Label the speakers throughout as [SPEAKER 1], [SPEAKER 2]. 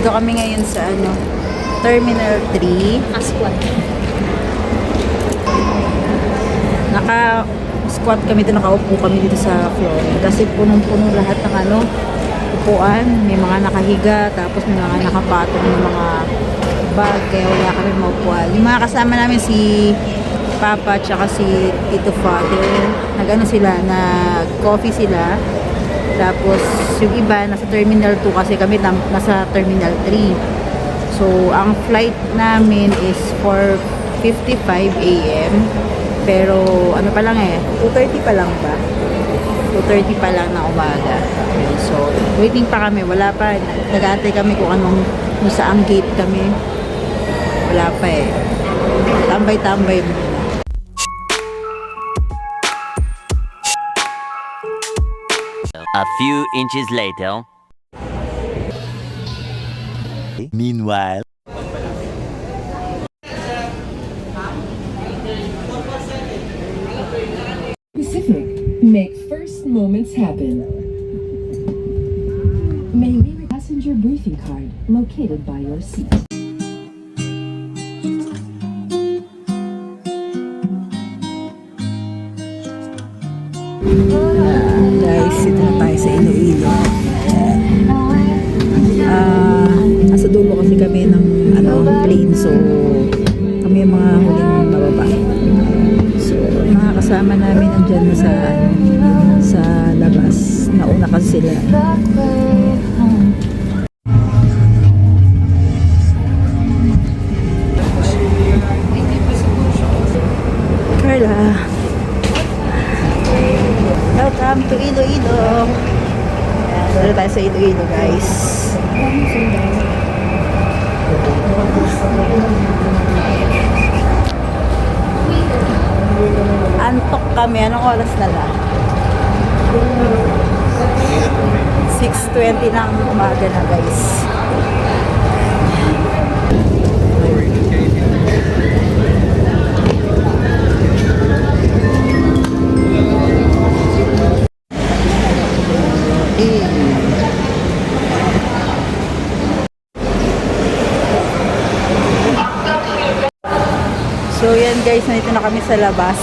[SPEAKER 1] Dito kami ngayon sa Terminal 3.
[SPEAKER 2] Asquat.
[SPEAKER 1] Naka-squat kami dito, nakaupo kami dito sa floor. Kasi punong-puno lahat ng upuan. May mga nakahiga, tapos may mga nakapatong ng mga bag. Kaya wala kami maupuan. Yung mga kasama namin si Papa tsaka si Tito Father. Sila, nag-coffee sila. Tapos yung iba nasa Terminal 2 kasi kami nasa Terminal 3. So ang flight namin is 4:55 AM. Pero pa lang 2:30 pa lang ba? 2:30 pa lang na umaga. Okay, so waiting pa kami, wala pa. Nag-aantay kami kung saang gate kami. Wala pa Tambay-tambay muna.
[SPEAKER 3] A few inches later. Meanwhile.
[SPEAKER 4] Pacific, make first moments happen. May we passenger briefing card located by your seat.
[SPEAKER 1] Guys, ito na tayo sa Iloilo. Nasa dulo kasi kami ng plane, so kami yung mga huling bababa. So mga kasama namin nandyan na sa labas. Nauna kasi sila. Carla, welcome to Iloilo. Dito tayo sa Iloilo, guys. Antok kami. Anong oras na lang? 6:20 ng umaga na, guys. So yan guys, nandito na kami sa labas.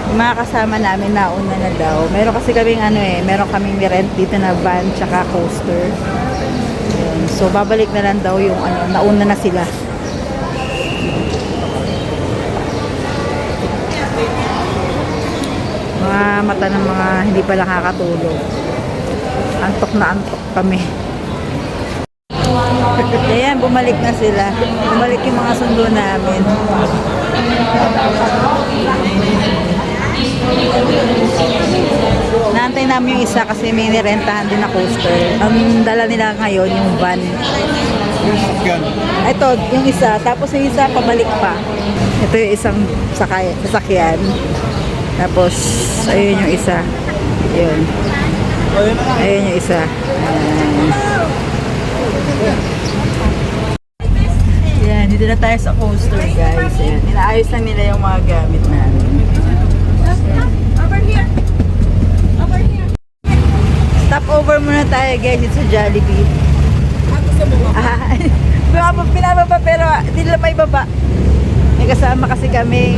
[SPEAKER 1] Yung mga kasama namin nauna na daw. Meron kasi kaming meron kaming rent dito na van tsaka coaster. Yan. So babalik na lang daw yung nauna na sila. Mga mata ng mga hindi pa nakakatulog. Antok na antok kami. Ayan, bumalik na sila. Bumalik yung mga sundo namin. Naantay namin yung isa kasi may nirentahan din na coaster. Ang dala nila ngayon yung van. Ito, yung isa. Tapos yung isa, pabalik pa. Ito yung isang sasakyan. Tapos, ayun yung isa. Ayun. Ayun yung isa. Yan, dito na tayo sa coaster, guys. Ayan, inaayos na nila yung mga gamit namin. Over here. Over here. Stop over muna tayo, guys, dito sa Jollibee. Pinababa pero hindi nila may baba. May kasama kasi kami.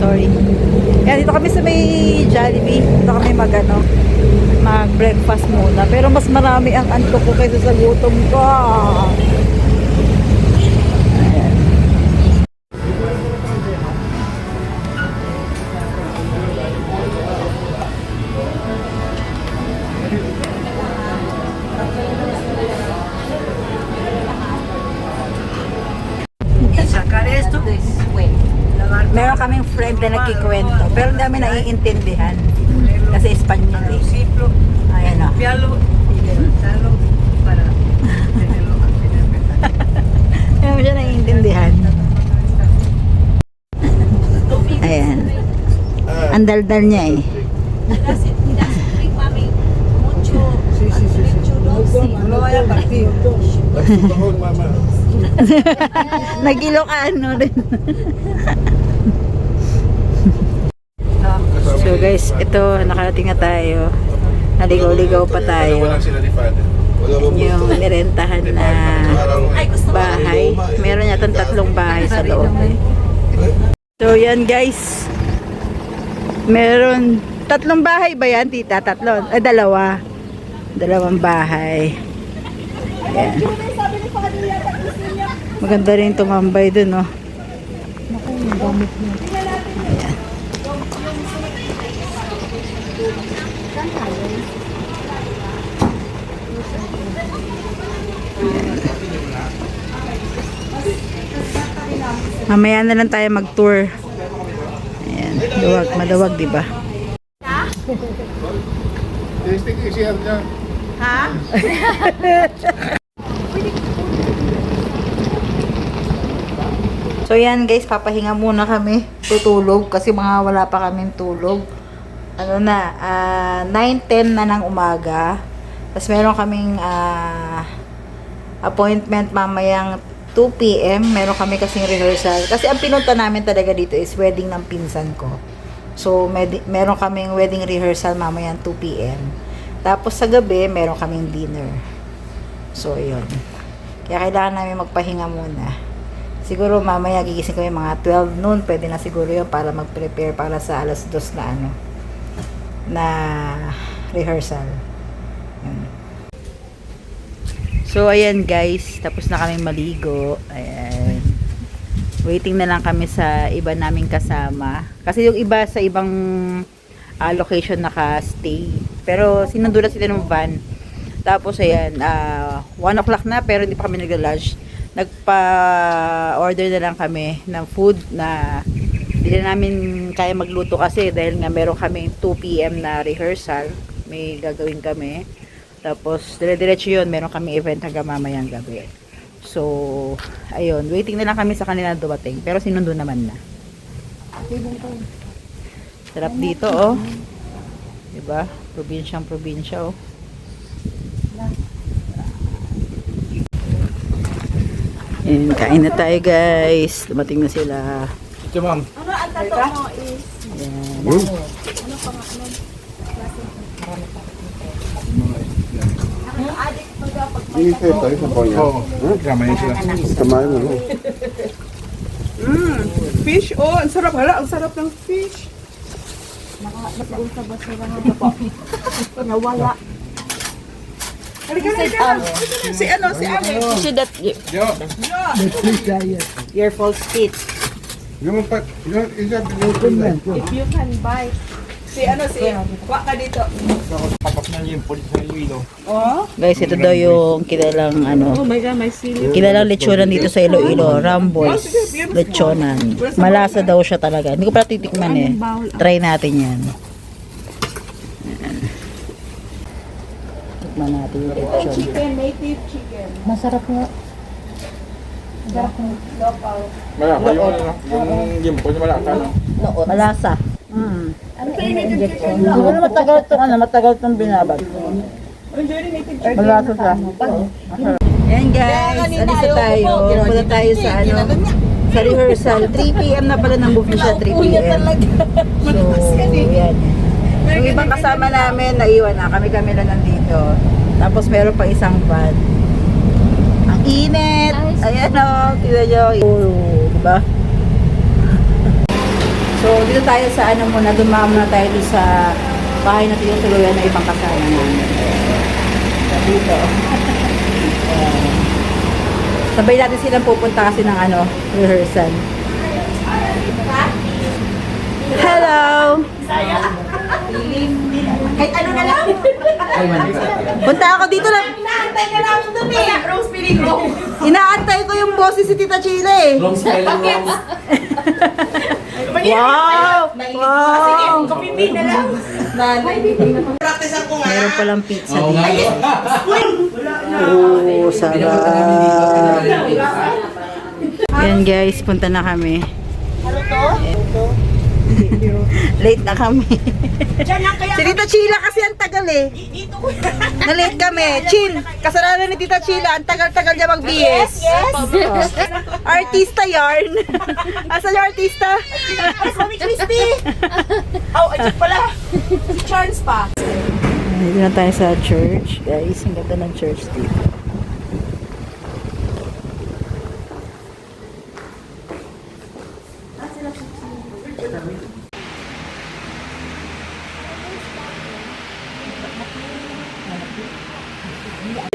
[SPEAKER 1] Sorry. Yan, dito kami sa may Jollibee. Dito kami mag-breakfast muna. Pero mas marami ang antok ko kaysa sa gutom ko. Ayan. Meron kaming friend na nagkikwento, pero hindi namin naiintindihan kasi Espanyol eh. Ayan o. Hindi mo siya naiintindihan. Ayan. Ang daldal niya eh. Nag-Ilocano din. So guys, ito, nakarating na tayo. Naligaw-ligaw pa tayo. Yung nirentahan na bahay. Meron yatang 3 bahay sa loob. So yan guys. Meron 3 bahay ba yan, tita? 3? Ay, 2. 2 bahay. Ayan. Maganda rin tumambay dun, no? Ayan. Mamaya na lang tayo mag-tour. Ayan, duwag, madawag, di ba? Ha? So yan guys, papahinga muna kami. Tutulog kasi mga wala pa kaming tulog. Ano na, 9:10 na ng umaga. Tapos meron kaming appointment mamayang 2 p.m. Meron kami kasing rehearsal. Kasi ang pinunta namin talaga dito is wedding ng pinsan ko. So meron kaming wedding rehearsal mamayang 2 p.m. Tapos sa gabi, meron kaming dinner. So yun. Kaya kailangan namin magpahinga muna. Siguro mamaya gigising kami mga 12 noon. Pwede na siguro yun para mag-prepare para sa alas 2 na na rehearsal. Yun. So, ayan guys. Tapos na kami maligo. Ayan. Waiting na lang kami sa iba naming kasama. Kasi yung iba sa ibang location naka-stay. Pero sinundula sila ng van. Tapos, ayan. 1 o'clock na pero hindi pa kami nag-lunch. Nagpa-order na lang kami ng food na hindi na namin kaya magluto kasi dahil nga meron kami 2 p.m. na rehearsal. May gagawin kami. Tapos, dire-diretso yun. Meron kami event hanggang mamayang gabi. So, ayun. Waiting na lang kami sa kanila dumating. Pero sinundo naman na. Sarap dito, oh. Diba? Probinsyang-probinsya, oh. Ayan, kain na tayo, guys. Dumating na sila.
[SPEAKER 2] Ito, ma'am.
[SPEAKER 5] Ano ang tato mo is?
[SPEAKER 1] Ayan.
[SPEAKER 5] Ano pa nga? Ang adik mo daw pag may
[SPEAKER 6] Ini saya tahu sampai ya.
[SPEAKER 2] Oo. Kasama yun sila.
[SPEAKER 6] Kemarin dulu.
[SPEAKER 7] Fish, oh, ang sarap. Hala, ang sarap ng fish.
[SPEAKER 5] nakapagod sa basura nga po. Nawala.
[SPEAKER 7] Halika na, halika na. Si ano, si Alex.
[SPEAKER 1] Should that
[SPEAKER 2] Yo.
[SPEAKER 1] your false teeth?
[SPEAKER 6] Yung empat, yung isa pinutulad.
[SPEAKER 7] If you can buy. Si ano, si Wa ka dito.
[SPEAKER 2] Kapak na yung polis sa Iloilo.
[SPEAKER 7] Oh.
[SPEAKER 1] Guys, ito daw yung kilalang
[SPEAKER 7] Oh my God, may sili.
[SPEAKER 1] kilalang lechonan dito sa Iloilo, Ramboy's lechonan. Malasa daw siya talaga. Hindi ko pa titikman eh. Try natin yan. Ayan. Tikman natin yung lechon.
[SPEAKER 7] Chicken, native chicken.
[SPEAKER 1] Masarap nga.
[SPEAKER 2] Malaka yung gimpo niya malaka, no?
[SPEAKER 1] Malasa. Siguro matagal itong binabag. Malasa siya. Ayan guys, alis na tayo. Punta tayo sa sa rehearsal. 3 p.m. na pala ng buffet siya, 3 p.m. So, yan. Yung ibang kasama namin, naiwan na. Kami lang nandito. Tapos meron pa isang van. Ang init! Ayan o, tignan nyo. Diba? So, dito tayo sa muna, dumama na tayo dito sa bahay na tinutuluyan na ibang kasama namin. Dito. Sabay natin silang pupunta kasi ng rehearsal. Hello!
[SPEAKER 5] Kahit ano na lang.
[SPEAKER 1] Punta ako dito lang.
[SPEAKER 5] Inaantay ka namin doon eh. Rose feeling wrong.
[SPEAKER 1] Inaantay ko yung boses si Tita Chile.
[SPEAKER 2] Long spelling wrong.
[SPEAKER 1] Wow! Wow!
[SPEAKER 5] Kapipi na lang.
[SPEAKER 1] Meron palang pizza
[SPEAKER 2] Oo nga.
[SPEAKER 1] dito. Oh, sarap. Yan guys, punta na kami. Late na kami.
[SPEAKER 5] Diyan lang kaya
[SPEAKER 1] Si Tita Sheila kasi ang tagal eh.
[SPEAKER 5] dito.
[SPEAKER 1] Na-late kami. Chin, kasalanan ni Tita Sheila. Ang tagal-tagal niya mag-BS.
[SPEAKER 5] Yes.
[SPEAKER 1] Artista yarn. Asan yung artista?
[SPEAKER 5] Ay, Mami Crispy. Oh, ayun pala. Si Charles pa.
[SPEAKER 1] Dito na tayo sa church. Guys, ang ganda ng church dito.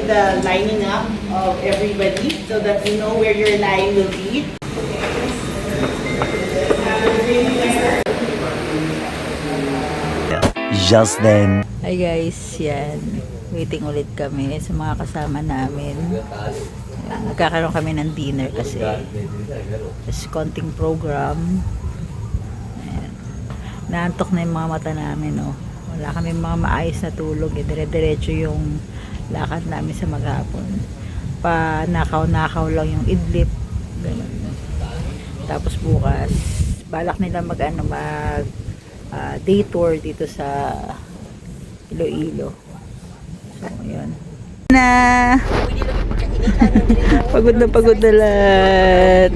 [SPEAKER 5] The lining up of everybody so that you know where your line will be.
[SPEAKER 3] Just then.
[SPEAKER 1] Hi guys, yan. Waiting ulit kami sa mga kasama namin. Yan, nagkakaroon kami ng dinner kasi. Just konting program. Ayan. Naantok na yung mga mata namin, oh. Wala kami mga maayos na tulog. Eh. Dire-diretso yung lakad namin sa maghapon. Pa nakaw-nakaw lang yung idlip. Ganun. Tapos bukas, balak nila mag day tour dito sa Iloilo. So, yun. Na! Pagod na lahat.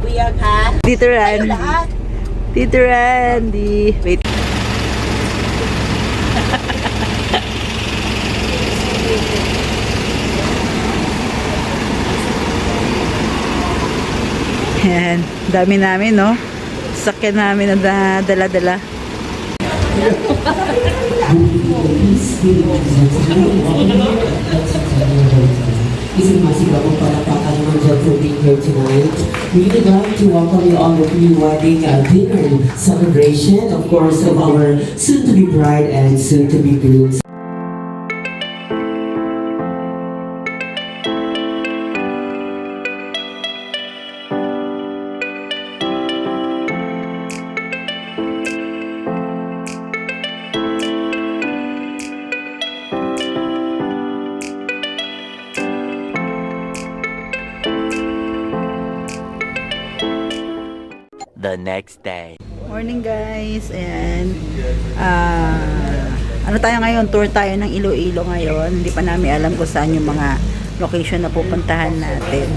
[SPEAKER 5] Buyag ha.
[SPEAKER 1] Dito Randy.
[SPEAKER 5] Lahat.
[SPEAKER 1] Dito Randy. Wait. Yan. Dami namin, no? Sakyan namin na dala-dala.
[SPEAKER 8] Isang masigabong palakpakan naman dyan for being here tonight. We would like to welcome you on the pre-wedding dinner celebration, of course, of our soon-to-be bride and soon-to-be groom.
[SPEAKER 3] The next day.
[SPEAKER 1] Morning guys, and ano tayo ngayon, tour tayo ng Iloilo ngayon. Hindi pa namin alam kung saan yung mga location na pupuntahan natin.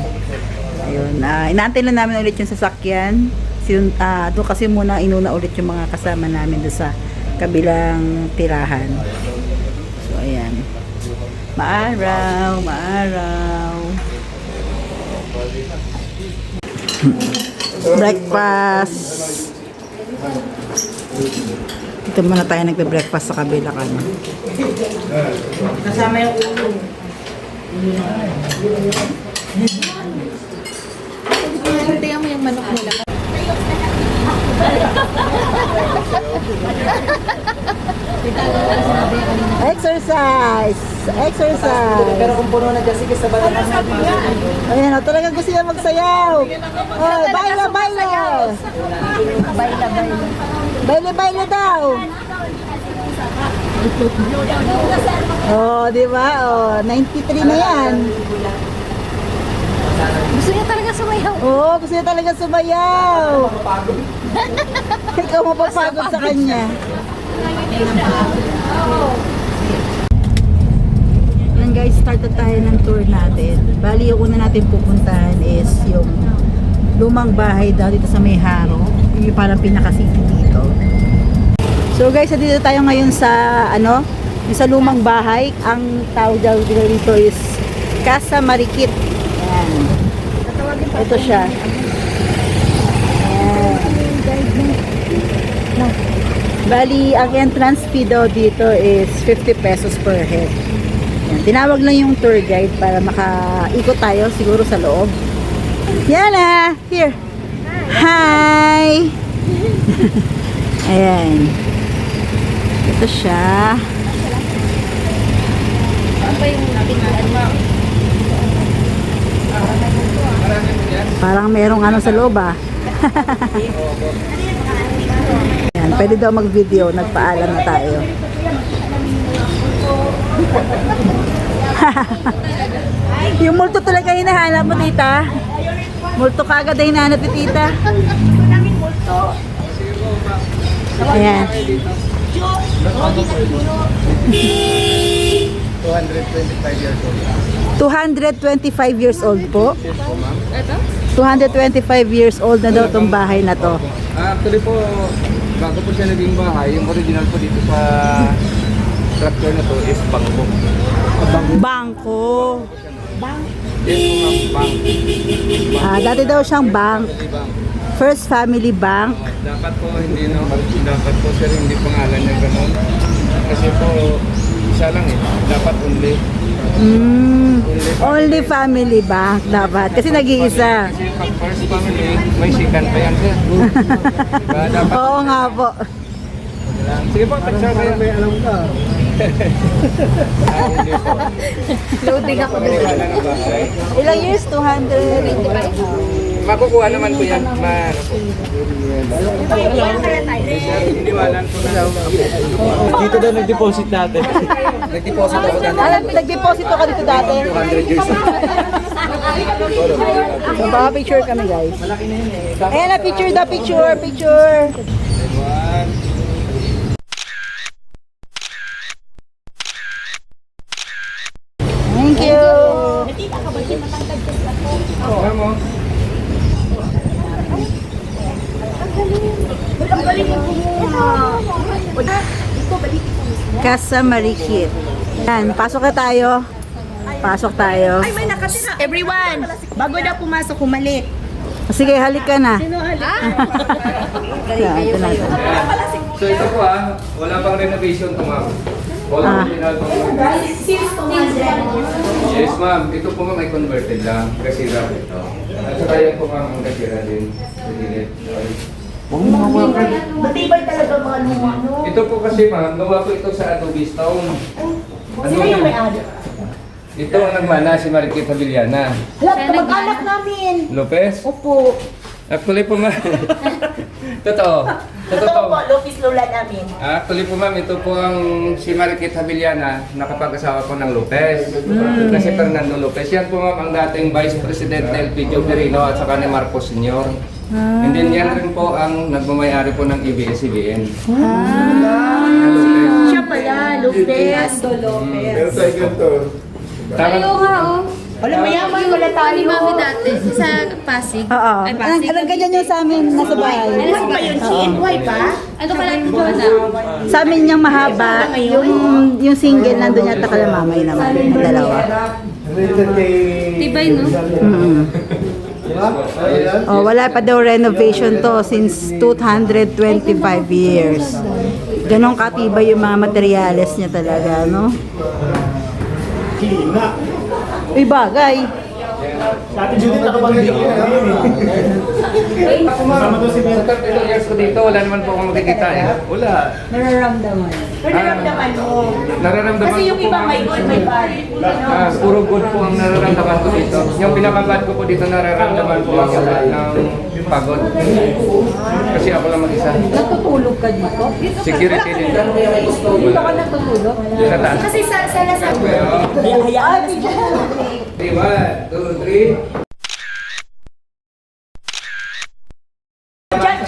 [SPEAKER 1] Ayun, inaantay lang namin ulit yung sasakyan. Doon kasi muna inuna ulit yung mga kasama namin doon sa kabilang tirahan. So ayan, maaraw. Breakfast. Dito muna tayo nagbe-breakfast sa kabila kami.
[SPEAKER 5] Kasama yung ulo.
[SPEAKER 7] Tingnan mo yung manok nila.
[SPEAKER 1] Exercise!
[SPEAKER 8] Pero kung puno na kasi sa balat ng
[SPEAKER 1] Ayan, talagang gusto niya magsayaw. Oh, baila! Baila daw. Oh, di ba? Oh, 93 na yan.
[SPEAKER 7] Gusto niya talaga sumayaw.
[SPEAKER 1] Oh, gusto niya talaga sumayaw. Ikaw mapapagod sa kanya. Yan guys, start na tayo ng tour natin. Bali, yung una natin pupuntahan is yung lumang bahay daw dito sa Mayharo. Yung parang pinaka-city dito. So guys, dito tayo ngayon sa yung sa lumang bahay. Ang tawag daw dito is Casa Marikit. Ayan. Ito siya. Ayan. Bali, ang entrance fee daw dito is 50 pesos per head. Ayan. Tinawag lang yung tour guide para makaikot tayo siguro sa loob. Yan na! Here! Hi! Ayan. Ito siya.
[SPEAKER 7] Ano ba yung pinaan mo?
[SPEAKER 1] Parang merong ano sa loob ah. Ayan, pwede daw mag-video. Nagpaalam na tayo. Yung multo talaga hinahanap mo, tita. Multo ka agad hinahanap ni tita. Ayan. 225 years old po. 225 years old na daw tong bahay na to.
[SPEAKER 2] Actually po, bago po siya naging bahay, yung original po dito sa structure na to is bangko.
[SPEAKER 1] Bangko.
[SPEAKER 2] Yes po ma'am, bank.
[SPEAKER 1] Dati daw siyang bank. First Family Bank.
[SPEAKER 2] Dapat po hindi no, dapat po sir hindi pangalan niya ganun. Kasi po isa lang eh, dapat only.
[SPEAKER 1] Only Family Bank dapat. Kasi nag-iisa.
[SPEAKER 2] Kasi pag first family, may second pa yan sir. Diba, dapat.
[SPEAKER 1] Oo nga po.
[SPEAKER 2] Sige po, picture kayo. May alam ka. Hindi po.
[SPEAKER 1] Loading ako doon.
[SPEAKER 2] Wala na ba?
[SPEAKER 1] Ilang years? 225.
[SPEAKER 2] Makukuha naman po yan. Iniwanan po na.
[SPEAKER 3] Dito daw nag-deposit natin.
[SPEAKER 2] Nag-deposit ako dati.
[SPEAKER 1] Nag-deposito ka dito dati?
[SPEAKER 2] 200 years ago.
[SPEAKER 1] So, baka picture kami guys. Ayan na, picture daw, picture. Thank you.
[SPEAKER 2] Alam mo?
[SPEAKER 1] Casa Marikit. Yan, pasok na tayo. Pasok tayo.
[SPEAKER 7] Ay, may nakatira. Everyone, bago na pumasok, humalik.
[SPEAKER 1] Sige, halik ka na. Yan, ito na.
[SPEAKER 2] So ito po wala pang renovation to ma'am. Wala original pang Yes ma'am, ito po ma'am ay converted lang. Kasira po ito. At saka yan po ma'am ang kasira din. Sa gilid.
[SPEAKER 7] Matibay talaga mga luma, no?
[SPEAKER 2] Ito po kasi ma'am, gawa po ito sa Adobe Stone.
[SPEAKER 7] Sino yung may-ari?
[SPEAKER 2] Ito ang nagmana si Marikit Havillana.
[SPEAKER 7] Hala, mag-anak namin.
[SPEAKER 2] Lopez?
[SPEAKER 7] Opo.
[SPEAKER 2] Actually po ma'am. Totoo.
[SPEAKER 7] Totoo po, Lopez Lola namin.
[SPEAKER 2] Actually po ma'am, ito po ang si Marikit Havillana, nakapag-asawa po ng Lopez. Kasi Fernando Lopez. Yan po ma'am ang dating Vice President na Elpidio Quirino at saka ni Marcos Sr. And then yan rin po ang nagmamayari po ng ABS-CBN.
[SPEAKER 7] Siya pala, Lopez.
[SPEAKER 6] Pero sa ganito,
[SPEAKER 9] Ayaw nga, oh.
[SPEAKER 7] Wala mayaman, wala tayo.
[SPEAKER 9] Ni mami dati sa Pasig.
[SPEAKER 1] Oo.
[SPEAKER 9] Ay, Pasig.
[SPEAKER 1] Alam ganyan yung sa amin nasa bahay.
[SPEAKER 7] Buhay pa yun, Chin? Buhay pa?
[SPEAKER 9] Ano pala yung Jonah?
[SPEAKER 1] Sa amin yung mahaba, yung single nandun yata kala mamay naman, yung dalawa.
[SPEAKER 9] Tibay, no?
[SPEAKER 1] Oh, wala pa daw renovation to since 225 years. Ganon katibay yung mga materyales niya talaga, no? Uy, bagay.
[SPEAKER 2] Sa 32 years ko dito, wala naman po akong makikita eh. Wala.
[SPEAKER 1] Nararamdaman.
[SPEAKER 7] Nararamdaman mo.
[SPEAKER 2] Nararamdaman
[SPEAKER 7] Kasi yung
[SPEAKER 2] ko po,
[SPEAKER 7] iba
[SPEAKER 2] ma'am.
[SPEAKER 7] may good, may bad.
[SPEAKER 2] Puro good po ang nararamdaman ko dito. Yung pinakabad ko po dito, nararamdaman ko ang lahat ng pagod. Kasi ako lang mag-isa.
[SPEAKER 1] Natutulog ka dito?
[SPEAKER 2] Security din.
[SPEAKER 1] Dito ka natutulog?
[SPEAKER 2] Sa taas.
[SPEAKER 7] Kasi sa nasa...
[SPEAKER 1] Hayaan mo.
[SPEAKER 2] 3, 1, 2, 3.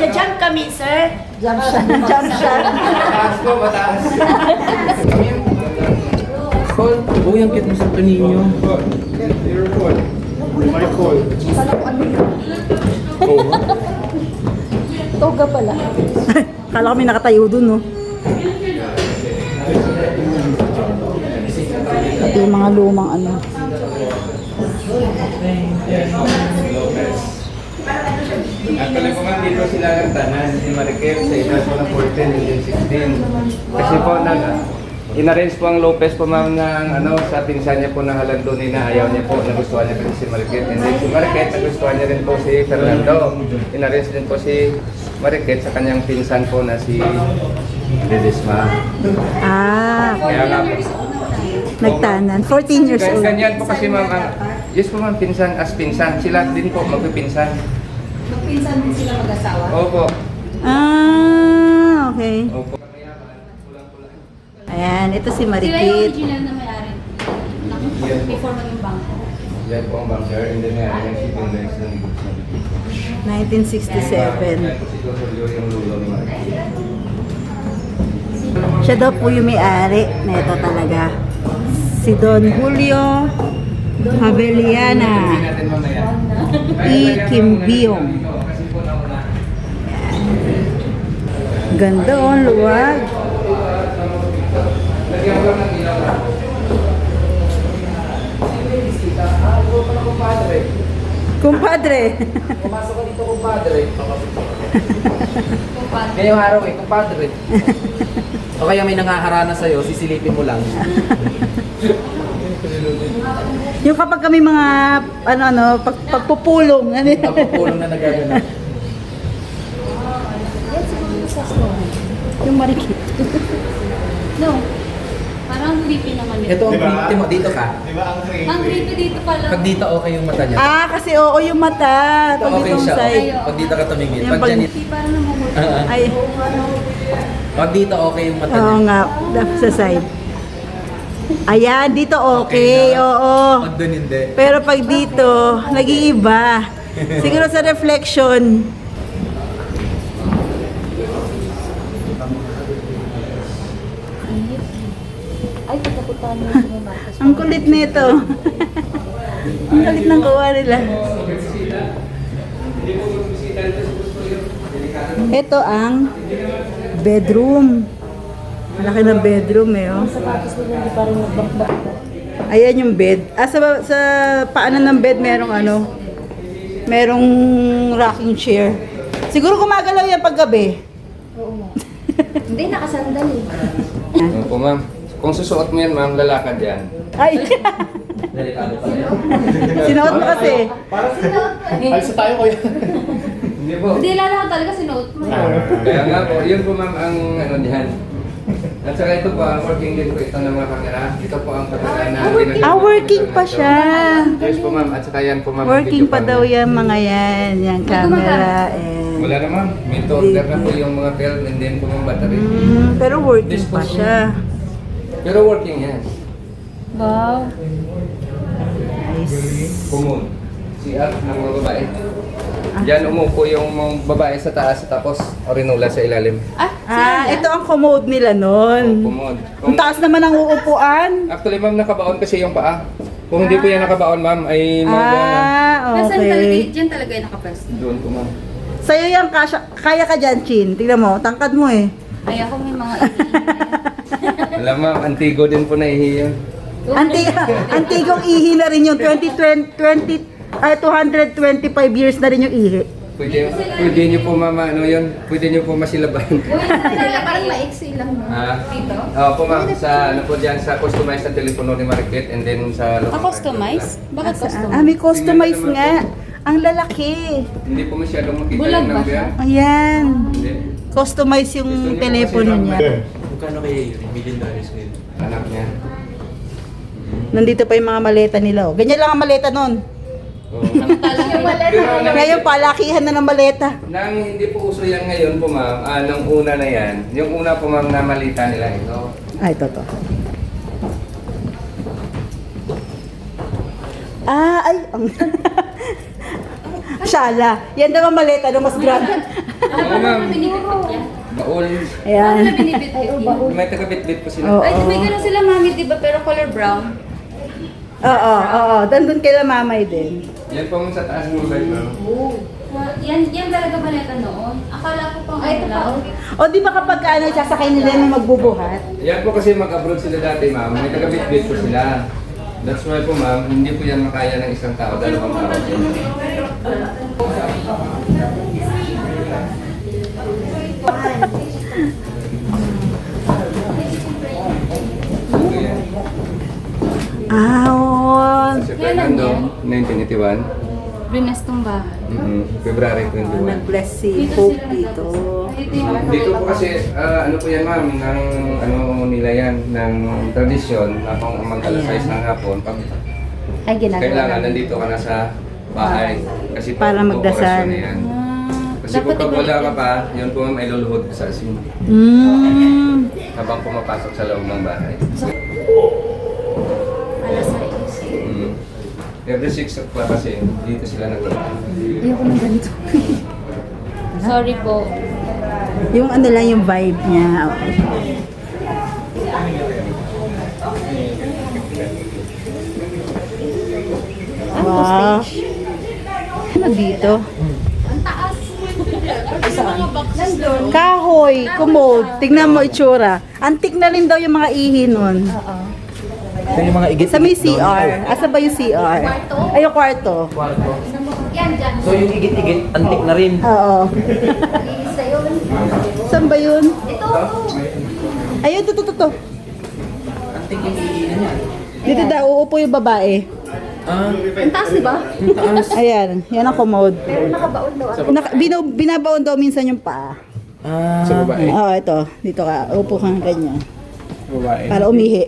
[SPEAKER 7] Jump kami, sir.
[SPEAKER 1] Jump shot. Jump shot.
[SPEAKER 2] Mataas po, mataas. Call. Uy, ang cute mo sa ninyo.
[SPEAKER 6] your phone. My phone.
[SPEAKER 1] Toga pala. Kala kami nakatayo dun, no? Ito yung mga lumang ano.
[SPEAKER 2] Actually po ma'am, dito sila nagtanan si Marikit sa edad po ng 14 and 16. Kasi po in-arrange po ang Lopez po ma'am ng sa pinsan niya po na halandunin na ayaw niya po, nagustuhan niya po si Marikit. And then si Marikit, nagustuhan niya rin po si Fernando. In-arrange din po si Marikit sa kanyang pinsan po na si Ledesma. Kaya nga po.
[SPEAKER 1] Nagtanan. 14 years old.
[SPEAKER 2] Ganyan po kasi ma'am, yes po ma'am, pinsan as pinsan. Sila din po magpipinsan.
[SPEAKER 9] Magpinsan din sila mag-asawa.
[SPEAKER 2] Opo.
[SPEAKER 1] Okay.
[SPEAKER 2] Opo.
[SPEAKER 1] Ayan, ito si
[SPEAKER 9] Sila yung
[SPEAKER 1] Marikit.
[SPEAKER 9] original na may-ari. Before maging bangko.
[SPEAKER 2] Yan po ang banker, and then yan si Pindex na negosyo.
[SPEAKER 1] 1967.
[SPEAKER 2] Yan po si Dr. Leo yung lulo ni Marikit.
[SPEAKER 1] Siya daw po yung may-ari na ito talaga. Si Don Julio Haveliana
[SPEAKER 2] natin mamaya.
[SPEAKER 1] E. Kimbiong. Ganda oh, luwag.
[SPEAKER 2] Lagyan ko lang ng ilaw.
[SPEAKER 1] Kumpadre.
[SPEAKER 3] Pumasok ka dito, kumpadre. Ngayong araw kumpadre. O kaya may nangaharana sa'yo, sisilipin mo lang.
[SPEAKER 1] Yung kapag kami mga pagpupulong. Ano yun?
[SPEAKER 3] Pagpupulong na nagaganap.
[SPEAKER 1] Yung marikit.
[SPEAKER 9] No. Parang creepy naman yun.
[SPEAKER 3] Ito ang
[SPEAKER 6] Diba?
[SPEAKER 3] creepy mo, dito ka.
[SPEAKER 6] Di ba ang creepy?
[SPEAKER 9] Ang creepy dito pala.
[SPEAKER 3] Pag dito okay yung mata niya.
[SPEAKER 1] Ah, kasi oo yung mata.
[SPEAKER 3] Ito
[SPEAKER 1] Pag
[SPEAKER 3] okay
[SPEAKER 1] itong
[SPEAKER 3] siya.
[SPEAKER 1] side.
[SPEAKER 3] Pag dito ka tumingin.
[SPEAKER 1] Yan,
[SPEAKER 3] Pag
[SPEAKER 1] pag-
[SPEAKER 3] dyan,
[SPEAKER 9] Creepy parang namumulot.
[SPEAKER 1] Ay,
[SPEAKER 3] pag dito okay yung mata
[SPEAKER 1] oo
[SPEAKER 3] niya.
[SPEAKER 1] nga. Sa side. Ayan, dito okay.
[SPEAKER 3] na.
[SPEAKER 1] Oo.
[SPEAKER 3] Pag doon hindi.
[SPEAKER 1] Pero pag dito, nag-iiba. Siguro sa reflection.
[SPEAKER 9] Ay, pagkapuntahan mo yung Marcos.
[SPEAKER 1] Ang kulit nito. Ang kulit ng kuha nila. Ito ang bedroom. Malaki ng bedroom eh. Oh.
[SPEAKER 9] Sapatos nila hindi pa rin nagbakbak.
[SPEAKER 1] Ayan yung bed. Ah, sa paanan ng bed merong merong rocking chair. Siguro gumagalaw yan paggabi.
[SPEAKER 9] Hindi, nakasandal eh.
[SPEAKER 2] Ano po, ma'am? Kung susuot mo yan, ma'am, lalakad yan.
[SPEAKER 1] Ay,
[SPEAKER 3] Delikado pa yan.
[SPEAKER 1] sinuot mo kasi.
[SPEAKER 3] Alis na tayo kuya.
[SPEAKER 2] Hindi po.
[SPEAKER 9] Hindi, lalo ko talaga sinuot mo.
[SPEAKER 2] Kaya nga po, yun po ma'am ang ano diyan. At saka ito po, ang working din po ito ng mga camera. Ito po ang camera na
[SPEAKER 1] Ah, working pa siya.
[SPEAKER 2] Yes po ma'am, at saka yan po ma'am. ang
[SPEAKER 1] Working
[SPEAKER 2] video
[SPEAKER 1] pa daw
[SPEAKER 2] camera.
[SPEAKER 1] yan mga yan. Yung camera and...
[SPEAKER 2] Wala na ma'am, may order na po yung mga film and then po mga battery.
[SPEAKER 1] Pero working pa siya.
[SPEAKER 2] Pero working yan.
[SPEAKER 9] Wow.
[SPEAKER 1] Nice.
[SPEAKER 2] Kumun. CR ng mga babae. Diyan umupo yung mga babae sa taas tapos orinula sa ilalim.
[SPEAKER 1] Ah, ito ang commode nila nun.
[SPEAKER 2] Kumod.
[SPEAKER 1] Ang taas naman ang uupuan.
[SPEAKER 2] Actually ma'am, nakabaon kasi yung paa. Kung hindi po yan nakabaon ma'am, ay mga
[SPEAKER 9] Nasaan talaga,
[SPEAKER 1] okay.
[SPEAKER 9] dyan talaga yung nakapwesto.
[SPEAKER 2] doon po ma'am.
[SPEAKER 1] Sa'yo yan, kaya ka dyan, Chin. Tingnan mo, tangkad mo eh.
[SPEAKER 9] Ay, ako may mga
[SPEAKER 2] Alam ma'am, antigo din po naihiyan.
[SPEAKER 1] Antigong ihi na rin yung 225 years na rin yung ihi.
[SPEAKER 2] Pwede niyo po mama, ano yun? Pwede niyo po masilaban.
[SPEAKER 9] parang maiksi lang mo. Dito?
[SPEAKER 2] Po ma'am, sa ano po dyan, sa customized na telepono ni Marikit and then sa...
[SPEAKER 9] Customize? Bakit customize?
[SPEAKER 1] Ah, may customize nga. Ang lalaki.
[SPEAKER 2] Hindi po masyadong makita
[SPEAKER 9] Bulag
[SPEAKER 2] yung
[SPEAKER 9] ba
[SPEAKER 2] number.
[SPEAKER 9] siya?
[SPEAKER 1] Ayan.
[SPEAKER 2] Hindi.
[SPEAKER 1] Customize yung telepono niya.
[SPEAKER 3] Magkano kaya yun? $1 million ngayon.
[SPEAKER 2] Anak niya.
[SPEAKER 1] Nandito pa yung mga maleta nila. Oh. Ganyan lang ang maleta nun.
[SPEAKER 2] Oo.
[SPEAKER 1] Ngayon, palakihan na ng maleta.
[SPEAKER 2] Nang hindi po uso yan ngayon po ma'am, nung una na yan, yung una po ma'am na malita nila ito.
[SPEAKER 1] Ay, totoo. Ah, ay, ang... Shala. Yan daw ang maleta ng mas grand.
[SPEAKER 2] Oo ma'am,
[SPEAKER 9] Binibit yan.
[SPEAKER 2] baul.
[SPEAKER 9] Ano
[SPEAKER 1] Ayan.
[SPEAKER 9] na binibit yan?
[SPEAKER 2] May taga-bit-bit po sila.
[SPEAKER 1] Oo.
[SPEAKER 9] Ay, may gano'n sila mami, di ba? Pero color brown.
[SPEAKER 1] Oo. Dandun kila mamay din.
[SPEAKER 2] Yan po ma'am sa taas mo ba ito?
[SPEAKER 9] Yan talaga baleta noon. Akala ko pang ay, lang.
[SPEAKER 1] O di ba kapag sasakay nila yung magbubuhat?
[SPEAKER 2] Yan po kasi mag-abroad sila dati ma'am, may taga-bit-bit po sila. That's why po ma'am, hindi po yan makaya ng isang tao, dalawang tao.
[SPEAKER 1] Ah, oo.
[SPEAKER 2] Si Fernando, 1981.
[SPEAKER 9] Brinestong bahay.
[SPEAKER 2] February 21.
[SPEAKER 1] Nag-bless si Pope dito.
[SPEAKER 2] Dito po kasi, ano po yan ma'am, ng ano nila yan, ng tradisyon na kung mag-alas 6 ng hapon, pag
[SPEAKER 9] Ay, ginagawa.
[SPEAKER 2] kailangan nandito ka na sa bahay. Kasi po,
[SPEAKER 1] Para magdasal.
[SPEAKER 2] oras na yan. Kasi po pag wala ka pa, yun po ma'am ay luluhod ka sa asin. Habang pumapasok sa loob ng bahay.
[SPEAKER 9] Alas 6.
[SPEAKER 2] Every 6 o'clock kasi, dito sila nagpunta.
[SPEAKER 9] Ayoko ng ganito. Sorry po.
[SPEAKER 1] Yung ano lang yung vibe niya. Okay. Wow. Ano dito?
[SPEAKER 9] Ang taas. Nandun.
[SPEAKER 1] Kahoy, kumod. Tignan mo itsura. Antik na rin daw yung mga ihi nun.
[SPEAKER 3] Ito yung mga igit.
[SPEAKER 1] Sa may CR. Asa ba yung CR?
[SPEAKER 9] Kwarto?
[SPEAKER 1] Ay, yung kwarto.
[SPEAKER 3] Kwarto.
[SPEAKER 9] Yan dyan.
[SPEAKER 3] So yung igit-igit, antik na rin.
[SPEAKER 1] Oo.
[SPEAKER 9] Malinis na yun.
[SPEAKER 1] Saan ba yun?
[SPEAKER 9] Ito.
[SPEAKER 1] Ayun, to.
[SPEAKER 3] Antik yung iinan niya.
[SPEAKER 1] Dito daw, uupo yung babae.
[SPEAKER 9] Ang taas, di ba?
[SPEAKER 3] Ang taas.
[SPEAKER 1] Ayan, yan ang commode.
[SPEAKER 9] Pero nakabaon daw ako.
[SPEAKER 1] Binabaon daw minsan yung paa.
[SPEAKER 6] Sa babae.
[SPEAKER 1] Oo, ito. Dito ka. Upo kang ganyan.
[SPEAKER 6] Babae.
[SPEAKER 1] Para umihi.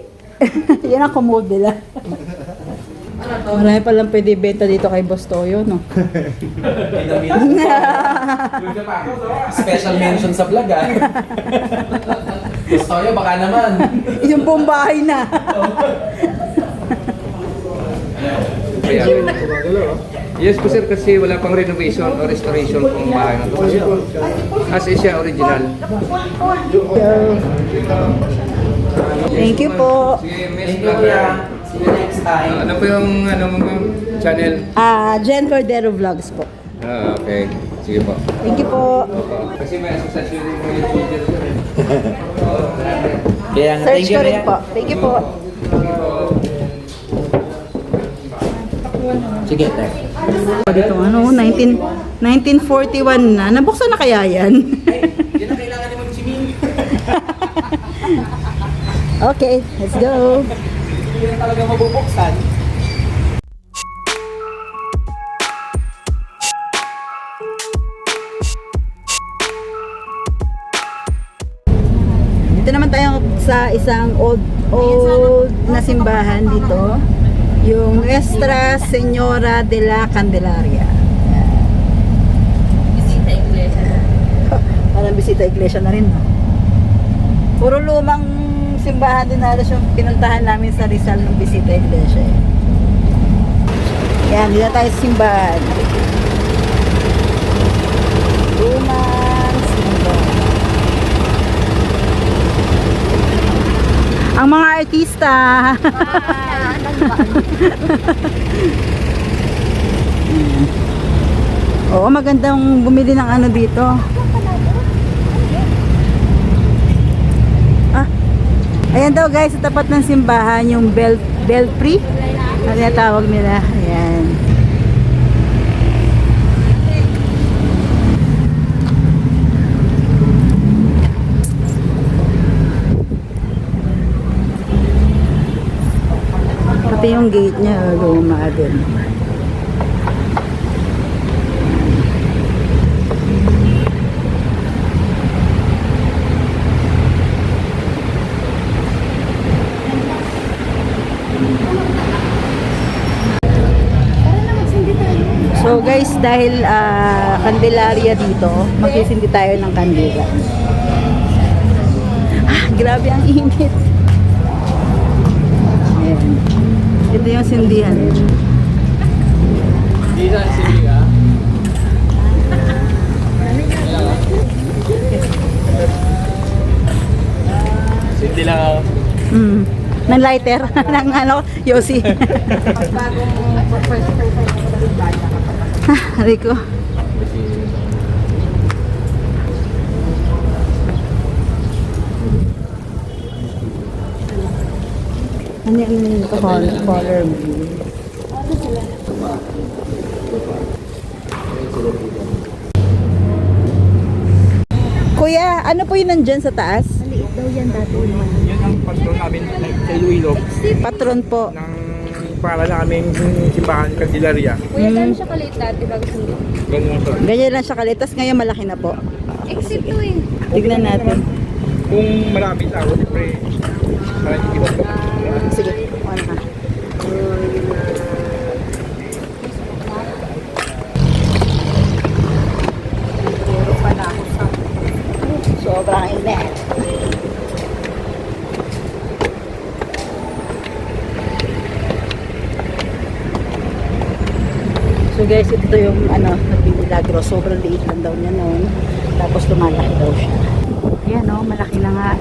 [SPEAKER 1] Yan ang commode nila. Marami palang pwede benta dito kay Boss Toyo, no?
[SPEAKER 3] Special mention sa vlog ah. Gusto nyo, baka naman.
[SPEAKER 1] Yung buong bahay na.
[SPEAKER 2] Yes po sir, kasi wala pang renovation o restoration pong bahay na to. As is siya original.
[SPEAKER 1] Thank you po.
[SPEAKER 2] Sige, Miss
[SPEAKER 3] Thank you,
[SPEAKER 2] Vlogger.
[SPEAKER 3] kuya. See you next time.
[SPEAKER 2] Ano po yung channel?
[SPEAKER 1] Jen Cordero Vlogs po.
[SPEAKER 2] Okay. Sige po.
[SPEAKER 1] Thank you po.
[SPEAKER 2] Kasi may asosasyon din po yung teacher sir.
[SPEAKER 3] Kaya nga,
[SPEAKER 1] Search
[SPEAKER 3] thank you
[SPEAKER 1] ko rin
[SPEAKER 3] Rhea.
[SPEAKER 1] po. Thank you po.
[SPEAKER 3] Sige, Tek.
[SPEAKER 1] Dito ano, 1941 na. Nabuksan na kaya yan?
[SPEAKER 3] Yan ang kailangan ni Ma'am Jimin.
[SPEAKER 1] Okay, let's go.
[SPEAKER 3] Hindi na talaga mabubuksan.
[SPEAKER 1] Dito naman tayo sa isang old na simbahan dito. Yung Nuestra Señora de la Candelaria.
[SPEAKER 9] Bisita iglesia.
[SPEAKER 1] Parang bisita iglesia na rin, no? Puro lumang simbahan din halos yung pinuntahan namin sa Rizal ng bisita iglesia. Yan, dito tayo sa simbahan. Lumang simbahan. Ang mga artista. Oo, magandang bumili ng ano dito. Ayan daw guys, sa tapat ng simbahan, yung belfry. Ano yung tawag nila? Ayan. Pati yung gate niya, luma din. So guys, dahil Candelaria dito, magsisindi tayo ng kandila. Grabe ang init. Ayan. Ito yung sindihan.
[SPEAKER 3] Hindi na sili ka. Sindi lang ako.
[SPEAKER 1] Ng lighter. ng ano, Yossi. Rico. Ano yung color mo? Kuya, ano po yun nandyan sa taas?
[SPEAKER 9] Maliit daw yan dati.
[SPEAKER 6] Yan ang patron namin sa Iloilo
[SPEAKER 1] Patron po.
[SPEAKER 6] ng para sa aming simbahan Candelaria.
[SPEAKER 9] Kuya, gano'n siya kaliit dati bago sundo?
[SPEAKER 6] Ganun po.
[SPEAKER 1] Ganyan lang siya kalitas, ngayon malaki na po.
[SPEAKER 9] Exit to eh.
[SPEAKER 1] Tignan natin.
[SPEAKER 6] Kung maraming tao, siyempre, maraming iba po.
[SPEAKER 1] Sige, ano ka? Sobrang init. So guys, ito yung ano, nagmimilagro. Sobrang liit lang daw niya noon. Tapos lumalaki daw siya. Ayan o, malaki na nga.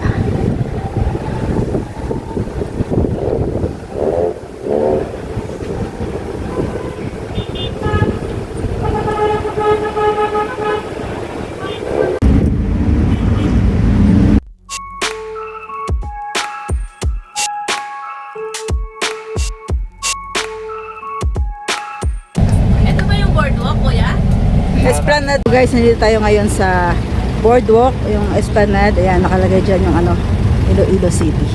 [SPEAKER 1] Esplanade. Guys, nandito tayo ngayon sa boardwalk, yung Esplanade. Ayan, nakalagay dyan yung ano, Iloilo City.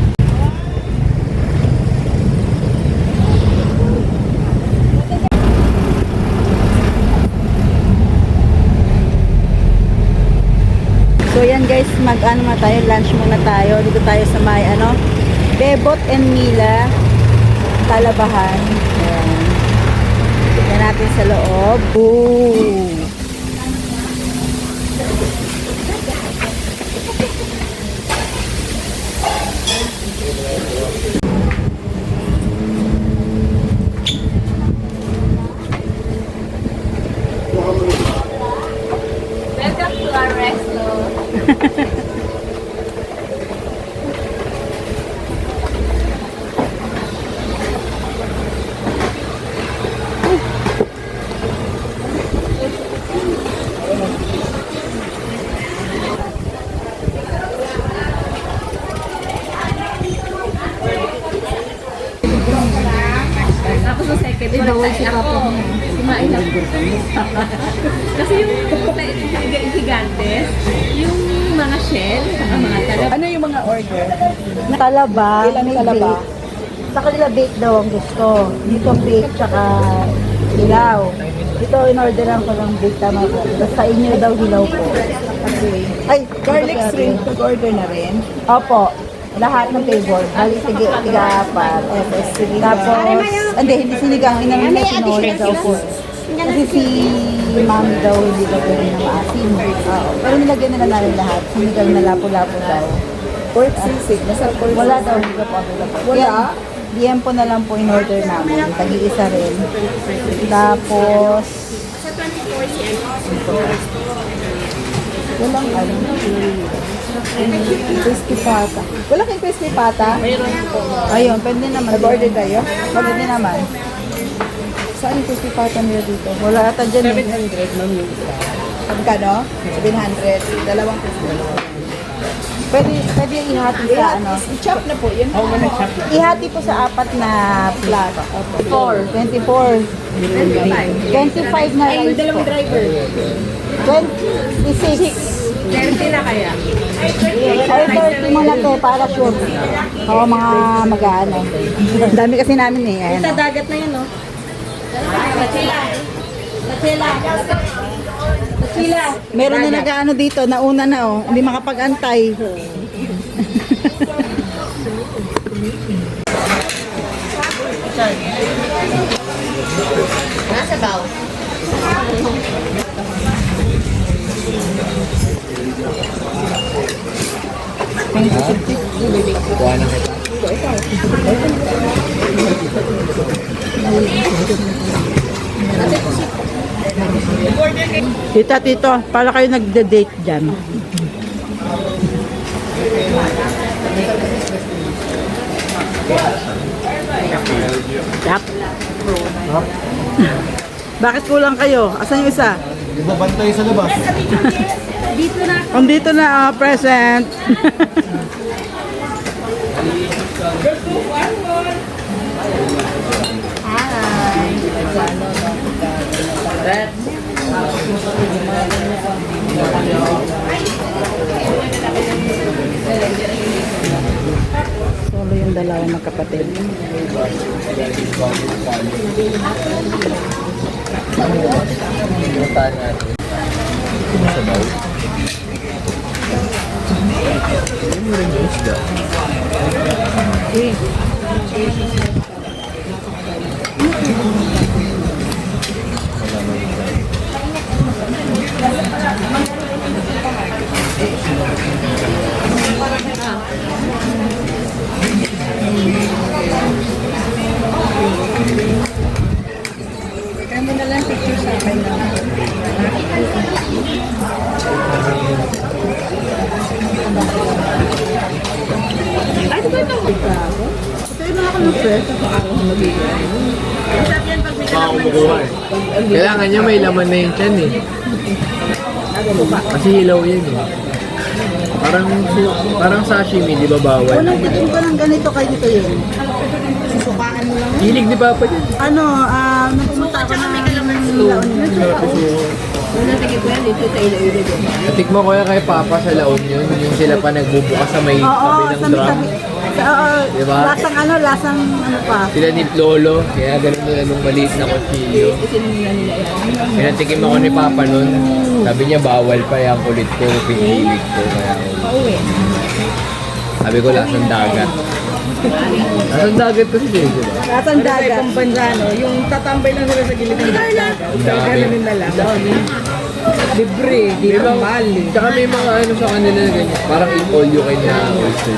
[SPEAKER 1] So yan guys, mag-ano na tayo, lunch muna tayo. Dito tayo sa may ano, Bebot and Mila, Talabahan. Ayan. Tignan natin sa loob. Ooh.
[SPEAKER 9] Welcome to our resto. Tapos sa second, bawal si Papa mo. Kumain ako. Kasi yung gigantes, yung mga shell, saka mga talab.
[SPEAKER 7] Ano yung mga order?
[SPEAKER 1] Talaba,
[SPEAKER 7] Ilang
[SPEAKER 1] may
[SPEAKER 7] talaba?
[SPEAKER 1] bake. Sa kanila bake daw ang gusto. Dito bake tsaka hilaw. Dito in-orderan ko lang bake, tama po. Tapos sa inyo daw hilaw po.
[SPEAKER 7] Okay.
[SPEAKER 1] Ay,
[SPEAKER 7] Garlic
[SPEAKER 1] sorry.
[SPEAKER 7] shrimp, nag-order na rin.
[SPEAKER 1] Opo. Lahat ng table. Bali, tiga-apat. Tapos, hindi sinigang. Inamin na sinoli daw po. Kasi si mami daw hindi daw pwede na maasin. Oo. Pero nilagyan nila namin lahat. Sinigang na lapo-lapo daw.
[SPEAKER 7] Pork sisig. Nasa pork
[SPEAKER 1] Wala
[SPEAKER 7] sisig.
[SPEAKER 1] daw, hindi daw po available.
[SPEAKER 7] Wala?
[SPEAKER 1] Kaya, DM po na lang po in order namin. Tag-iisa rin. Tapos,
[SPEAKER 7] Walang ano. Crispy pata. Wala kayong crispy pata?
[SPEAKER 1] ayun, pwede naman.
[SPEAKER 7] Nag-order kayo?
[SPEAKER 1] Pwede naman.
[SPEAKER 7] Saan yung crispy pata nila dito?
[SPEAKER 1] Wala ata dyan.
[SPEAKER 7] 700 ma'am yung isa. Magkano? 700. Dalawang crispy.
[SPEAKER 1] Pwede ihati sa ano.
[SPEAKER 7] I-chop na po yun.
[SPEAKER 1] Ihati po sa apat na flat. 24. 25 na rice po.
[SPEAKER 7] Dalawang driver.
[SPEAKER 1] 26.
[SPEAKER 9] 30 na kaya?
[SPEAKER 1] Ay, 30 muna te, para sure. Oo, mga mag-ano. Ang dami kasi namin eh. Ayan,
[SPEAKER 9] Sa
[SPEAKER 1] oh.
[SPEAKER 9] dagat na yun, no? Sila.
[SPEAKER 1] Meron na nag-ano dito, nauna na oh. Hindi makapag-antay.
[SPEAKER 9] Nasa baw.
[SPEAKER 1] Tito, para kayo nagde-date dyan. Tap. Bakit kulang kayo? Asan yung isa?
[SPEAKER 6] Ibabantay sa labas.
[SPEAKER 9] Dito na.
[SPEAKER 1] Andito na, present. Solo yung dalawang magkapatid.
[SPEAKER 7] Kaya mo na lang picture sa akin na.
[SPEAKER 9] Ay, ito ito.
[SPEAKER 1] Sa'yo na ako ng fresh.
[SPEAKER 3] Kailangan niya may laman na yung tiyan eh. Kasi hilaw yan eh. Parang sashimi, di ba bawal?
[SPEAKER 1] Unang tikim ko ng ganito kayo dito yun.
[SPEAKER 3] Hilig ni Papa yan.
[SPEAKER 1] Ano, nung pumunta ako ng
[SPEAKER 9] Una tingin ko yan dito sa Iloilo.
[SPEAKER 3] Natikmo ko yan kay Papa sa La Union, yung sila pa nagbubukas sa may tabi ng drum. Diba?
[SPEAKER 1] Lasang ano pa.
[SPEAKER 3] Sila ni Lolo, kaya ganun nila nung maliit na kutsilyo. Pinatikim ako ni Papa nun, sabi niya bawal pa yung kulit ko, pinilig ko. Kaya sabi ko lasang dagat. Lasang dagat kasi din, diba?
[SPEAKER 1] Lasang dagat. Sa ibang bansa, no? Yung tatambay lang sila sa gilid ng dagat.
[SPEAKER 3] Ang dami.
[SPEAKER 1] Ganun na lang. Libre, di
[SPEAKER 3] May
[SPEAKER 1] ba
[SPEAKER 3] mga,
[SPEAKER 1] mahal eh.
[SPEAKER 3] tsaka may mga ano sa kanila na ganyan, parang all you can na oyster.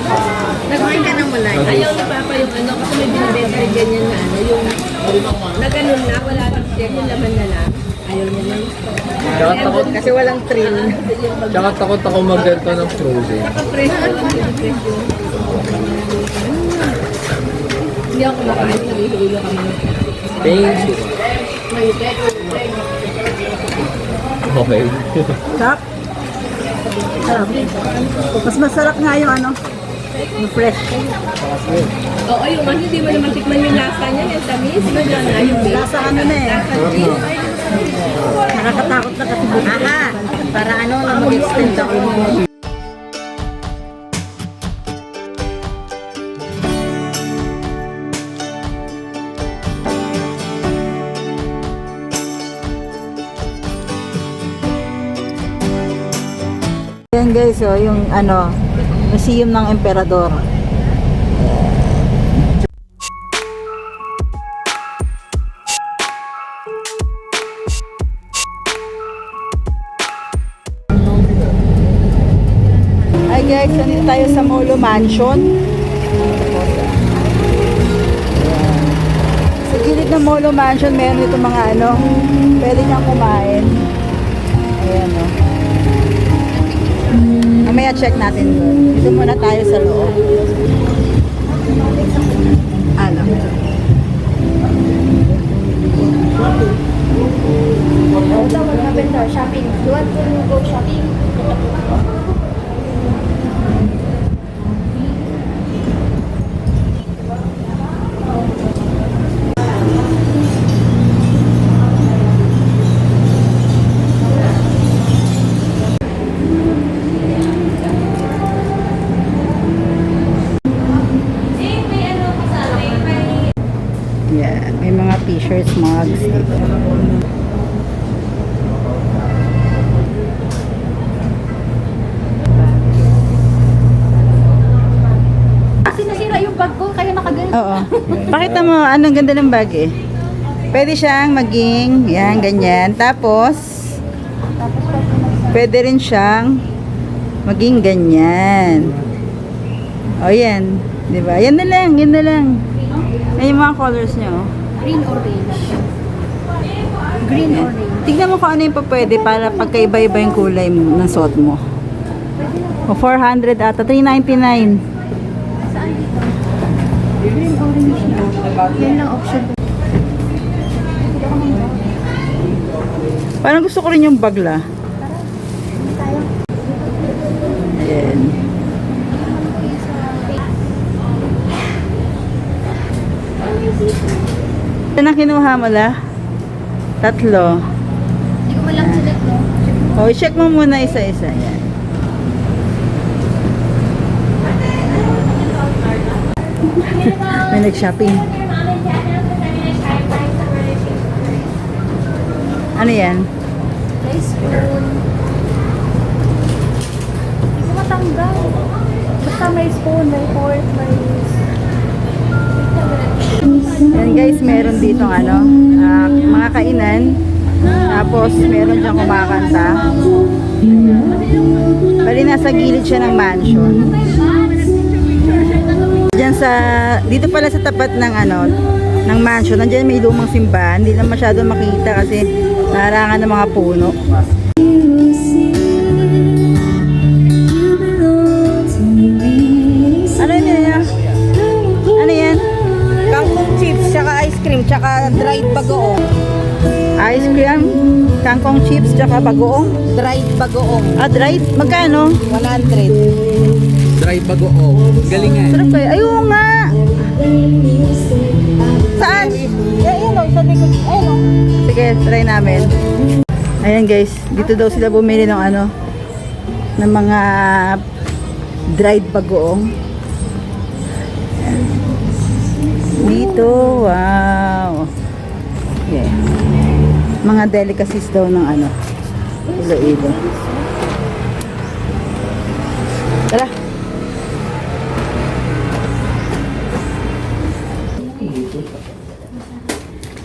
[SPEAKER 9] Nagkain ka ng malay. Ayaw ni Papa yung ano, kasi may binibenta rin ganyan na ano, yung na ganun na, wala nang check, yung laman na lang. Ayaw niya lang.
[SPEAKER 3] Tsaka takot,
[SPEAKER 1] Kasi walang thrill.
[SPEAKER 3] tsaka takot ako magganto ng frozen.
[SPEAKER 9] Fresh ko lang, fresh yun. Hindi ako kumakain, nag-ihilo kami.
[SPEAKER 3] Thank you. Okay.
[SPEAKER 1] Sarap. Sarap. Mas masarap nga yung ano, yung fresh.
[SPEAKER 9] Oo, yung ano, hindi mo naman tikman yung lasa niya, yung tamis, ganyan na, yung
[SPEAKER 1] Lasa ano na eh.
[SPEAKER 9] lasa cheese.
[SPEAKER 1] Nakakatakot na kasi. Aha! Para ano, na mag-extend ako. Yan guys, oh, yung ano, museum ng emperador. Hi guys, nandito tayo sa Molo Mansion. Sa gilid ng Molo Mansion, meron dito mga ano, pwede niyang kumain. Ayan o. Mamaya check natin doon. Dito muna tayo sa loob. Ano?
[SPEAKER 9] Shopping. You want to go shopping?
[SPEAKER 1] Yeah, may mga t-shirts, mugs dito.
[SPEAKER 9] Kasi nasira yung bag ko, kaya nakaganyan.
[SPEAKER 1] Oo. Pakita mo, anong ganda ng bag eh. Pwede siyang maging, yan, ganyan. Tapos, pwede rin siyang maging ganyan. O yan, di ba? Yan na lang, yan na lang. Yan yung mga colors niya, oh.
[SPEAKER 9] Green orange. Green orange.
[SPEAKER 1] Tignan mo kung ano yung pwede para pagkaiba-iba yung kulay ng suot mo. O 400 ata, 399.
[SPEAKER 9] Saan dito? Green orange na. Yan lang option.
[SPEAKER 1] Parang gusto ko rin yung bagla. Ayan. Ito na kinuha mo la? Tatlo.
[SPEAKER 9] Hindi ko malang select, no?
[SPEAKER 1] O, check mo muna isa-isa. Yan. May nag-shopping. Ano yan?
[SPEAKER 9] May spoon. Hindi ko matanggal. Basta may spoon, may fork, may...
[SPEAKER 1] Yan guys, meron dito ano, mga kainan. Tapos meron diyang kumakanta. Bali nasa gilid siya ng mansion. Diyan sa, dito pala sa tapat ng ano, ng mansion, nandiyan may lumang simbahan. Hindi lang masyado makita kasi naharangan ng mga puno. Ano yun yan? Ano yan?
[SPEAKER 7] Kangkong chips, tsaka ice cream, tsaka dried bagoong.
[SPEAKER 1] Ice cream, kangkong chips, tsaka bagoong.
[SPEAKER 7] Dried bagoong.
[SPEAKER 1] Ah, dried? Magkano?
[SPEAKER 7] 100.
[SPEAKER 3] Dry bagoong. Galingan.
[SPEAKER 1] Sarap kayo. Ayun nga! Saan?
[SPEAKER 7] Ayun o, sa likod. Ayun o.
[SPEAKER 1] Sige, try
[SPEAKER 7] hinihintay namin. Ayan guys, dito daw sila bumili ng ano, ng mga dried bagoong. Ayan. Dito, wow. Yeah. Mga delicacies daw ng ano, Iloilo. Tara.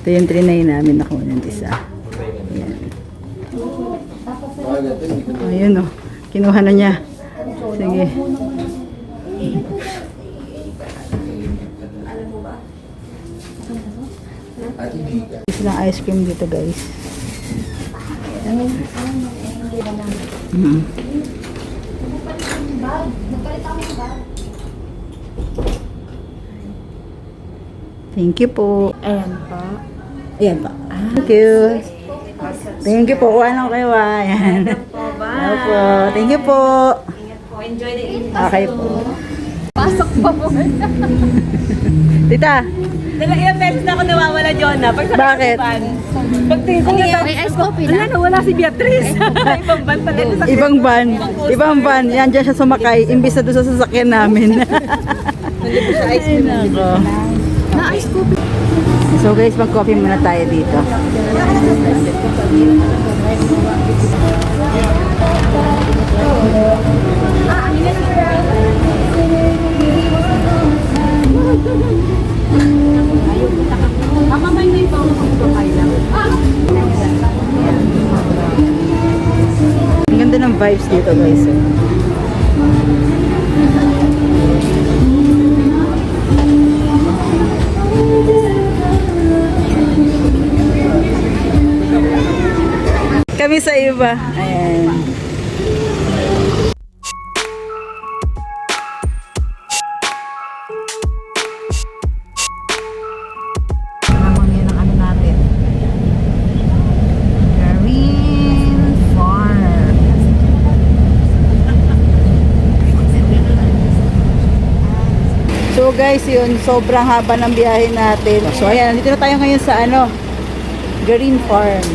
[SPEAKER 7] Ito yung trinay namin nakuha ng isa. Ayan. Ayun o. Kinuha na niya. Sige. Silang ice cream dito guys. Thank you po. Ayan pa. Ayan pa. Thank you. Thank you po. Kuha lang kayo. Ayan. Opo. Thank you po.
[SPEAKER 9] Ingat po. Enjoy the evening.
[SPEAKER 7] Okay po.
[SPEAKER 9] Pasok pa po.
[SPEAKER 7] Tita,
[SPEAKER 5] Ilang beses na ako nawawala, Jonah.
[SPEAKER 7] bakit?
[SPEAKER 5] Pagtingin ko na
[SPEAKER 9] May ice coffee na.
[SPEAKER 5] wala si Beatrice. Ibang ban pala ito sa
[SPEAKER 7] Ibang van. Ibang van. Yan, dyan siya sumakay. Imbis na doon sa sasakyan namin. Ay, nako.
[SPEAKER 9] Na ice coffee.
[SPEAKER 7] So guys, mag-coffee muna tayo dito. Ang ganda ng vibes dito guys. Kami sa iba. Ayan. Namang yan ang ano natin. Garin Farm. So guys, yun, sobrang haba ng biyahe natin. So ayan, nandito na tayo ngayon sa ano, Garin Farm.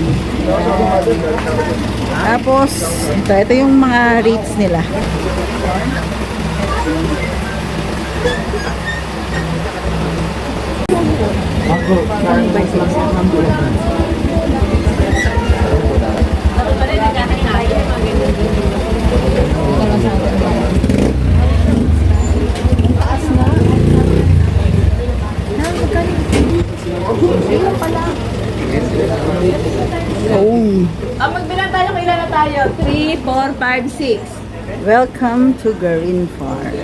[SPEAKER 7] Tapos, ito yung mga rates nila. Oh.
[SPEAKER 5] magbilang tayo kung ilan na tayo. 3, 4, 5, 6.
[SPEAKER 7] Welcome to Garin Farm.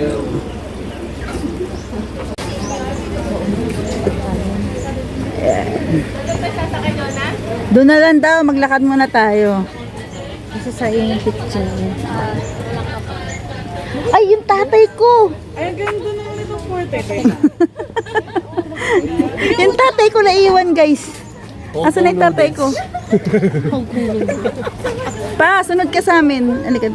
[SPEAKER 7] Doon na lang daw, maglakad muna tayo. Kasi sa yung picture. Ay, yung tatay ko!
[SPEAKER 5] Ay, ganda naman itong forte.
[SPEAKER 7] Yung tatay ko naiwan, guys. Asan na yung tatay ko? Pa, sunod ka sa amin. Halika.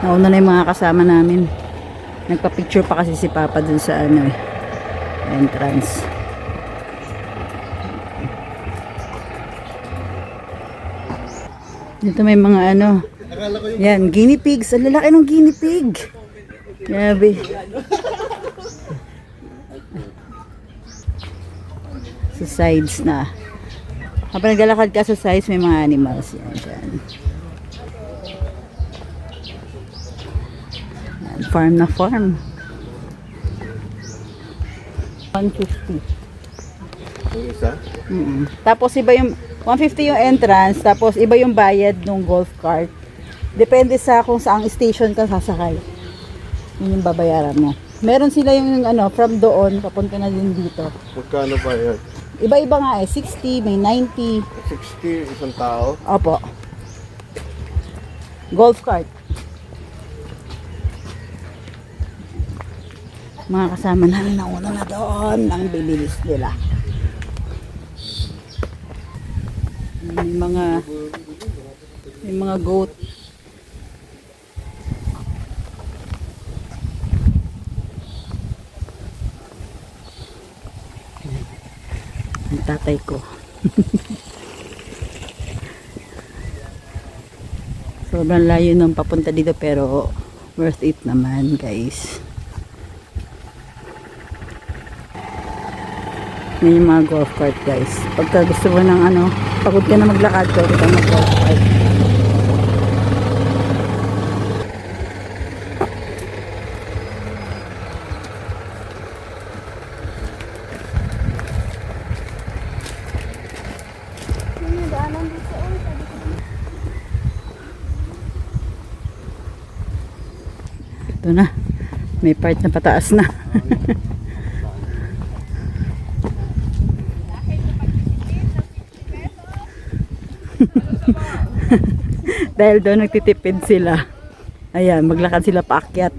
[SPEAKER 7] Nauna na yung mga kasama namin. Nagpa-picture pa kasi si Papa dun sa ano, entrance. Dito may mga ano. Yan, guinea pigs. Ang lalaki ng guinea pig. Grabe. Sa sides na. Kapag naglalakad ka sa sides, may mga animals yan dyan. Yan, farm na farm. 150. Tapos iba yung 150 yung entrance, tapos iba yung bayad ng golf cart. Depende sa kung saang station ka sasakay. Yun yung babayaran mo. Meron sila yung ano, from doon, papunta na din dito.
[SPEAKER 6] Magkano ba yan?
[SPEAKER 7] Iba-iba nga eh, 60, may 90.
[SPEAKER 6] 60 isang tao?
[SPEAKER 7] Opo. Golf cart. Mga kasama namin nauna na doon, ang bibilis nila. May mga goat. tatay ko. Sobrang layo nung papunta dito pero worth it naman guys. Yan yung mga golf cart guys. Pagka gusto mo ng ano, pagod ka na maglakad, pwede ka mag golf cart. Ito na. May part na pataas na. Dahil doon nagtitipid sila. Ayan, maglakad sila paakyat.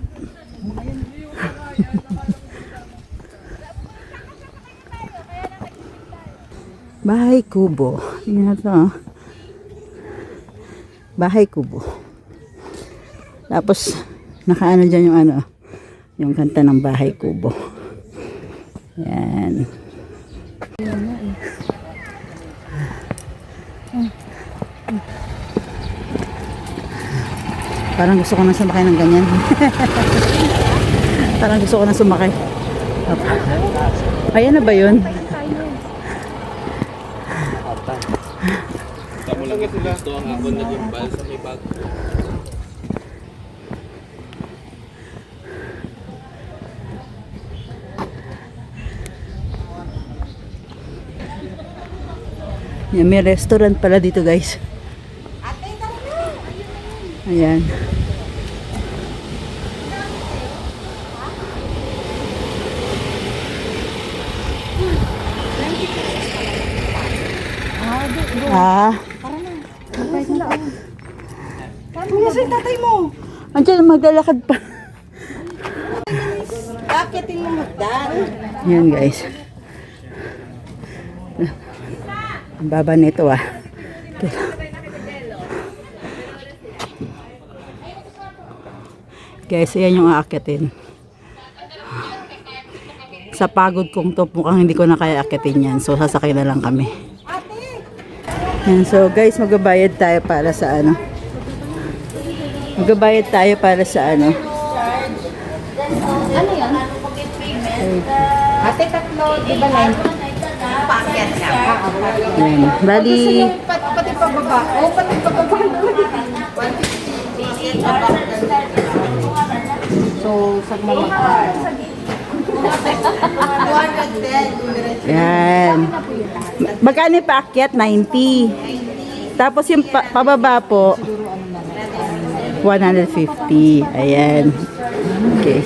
[SPEAKER 7] Bahay Kubo. Tingnan natin, oh. Bahay Kubo. Tapos nakaano dyan yung ano, yung kanta ng Bahay Kubo. Yan. Parang gusto ko na sumakay ng ganyan. Parang gusto ko na sumakay. Ayan na ba yun?
[SPEAKER 3] Tama lang sila. Ito ang ako naging bal sa may bago.
[SPEAKER 7] Yan, may restaurant pala dito guys. Ayan. Ah. Nasa yung tatay mo? Andiyan, maglalakad pa.
[SPEAKER 5] Akitin mo magdan.
[SPEAKER 7] Yan guys. Ang baba nito ah. Guys, ayan yung aakitin. Sa pagod kong to, mukhang hindi ko na kaya akitin yan. So, sasakay na lang kami. Yan, so guys, magbabayad tayo para sa ano. Magbabayad tayo para sa ano.
[SPEAKER 9] Ano yan?
[SPEAKER 5] Ate, tatlo, di ba 9? Paakyat ka.
[SPEAKER 7] Yan. Bali,
[SPEAKER 5] Pati pababa. O, pati pababa. So, sa mga
[SPEAKER 7] yan. Magkano yung paakyat? 90. Tapos yung pababa po, 150. Ayan. Okay.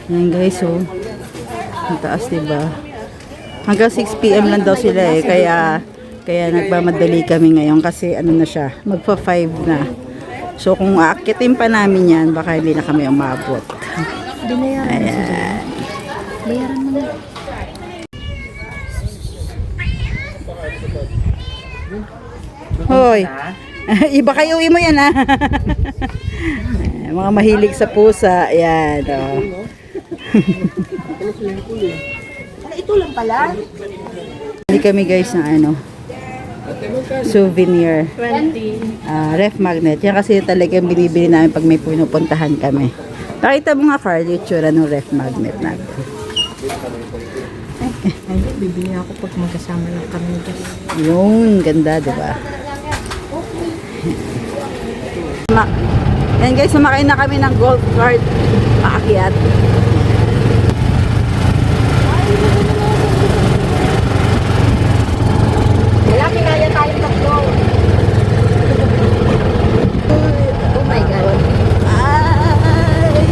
[SPEAKER 7] Ayan guys, so. Ang taas, diba? Hanggang 6 PM lang daw sila eh. Kaya nagmamadali kami ngayon kasi ano na siya, magpa 5 na. So kung aakitin pa namin yan, baka hindi na kami umabot. Ayan.
[SPEAKER 9] Bayaran mo na.
[SPEAKER 7] Hoy. Iba kayo mo yan ha. Mga mahilig sa pusa. Ayan. Oh.
[SPEAKER 5] Ito lang pala.
[SPEAKER 7] Bili kami guys ng ano, souvenir.
[SPEAKER 9] 20.
[SPEAKER 7] Ref magnet. Yan kasi talagang binibili namin pag may pinupuntahan kami. Pakita mo nga Carl, yung tsura ng ref magnet natin.
[SPEAKER 1] Ay, bibili ako pag magkasama lang kami guys.
[SPEAKER 7] Yung ganda, diba? Yan guys, sumakay na kami ng golf cart paakyat.
[SPEAKER 5] Wala, kinaya tayong tatlo.
[SPEAKER 9] Oh my God.
[SPEAKER 7] Ay!